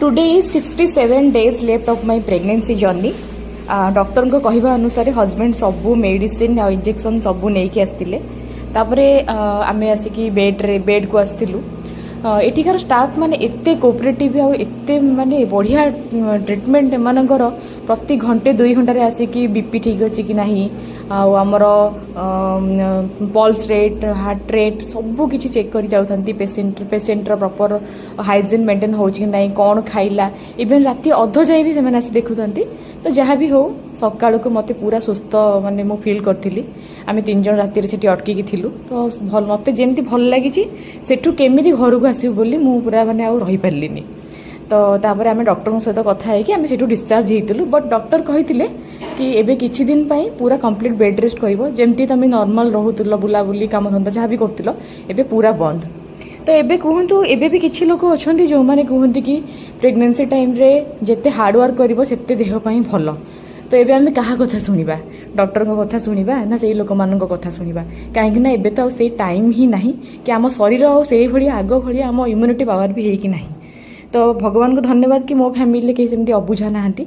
Today is 67 days left of my pregnancy journey. Doctor को कहवा अनुसार हजबैंड सबू मेडिसिन आ इंजेक्शन सबू नहीं आसते आम आसिकी बेड को आसलु एठिकार स्टाफ माने एते कोऑपरेटिव आते माने बढ़िया ट्रीटमेंट एमानकर प्रति घंटे 2 घंटे आसिकी बीपी ठीक अच्छी कि नहीं आमर पल्स रेट हार्ट रेट सबू किसी चेक कर जाती पेसेंटर प्रॉपर हाइजीन मेंटेन हो ना कौन खाइला इवेन राति अध जाए भी से आसी देखुं तो जहाँ भी हो सका को मत पूरा सुस्थ माने मु फील करी आम 3 जन राति से अटकी थिलु तो भल मत जमी भल लगी सेठू केमी घर को आसबू बोली मु पूरा माने रही पार्लिनी तो तापर आम डॉक्टर सहित कथा है कि आम से डिस्चार्ज होइतिलु बट डॉक्टर कही कि एबे किछि दिन पाई पूरा कंप्लीट बेड रेस्ट करिवो जेमती तुम नॉर्मल रहुतिलो बुलाबुली काम धंदा जहाँ भी करतिलो एबे पूरा बंद तो एबे कहतु एबे भी किछि लोक अछंती जो माने कहंती कि प्रेगनेंसी टाइम रे जेते हार्ड वर्क करिवो सेते देह पाई भलो तो एबे आमे कहा कथा सुनिबा डॉक्टर को कथा सुनिबा ना सेई लोक मानन को कथा सुनिबा काहे ना एबे तो से टाइम ही नहीं कि आम शरीर और से भली आग भली आम इम्यूनिटी पावर भी है कि नहीं तो भगवान को धन्यवाद कि मो फैमिली केही सेमती अबुझा नाहंती।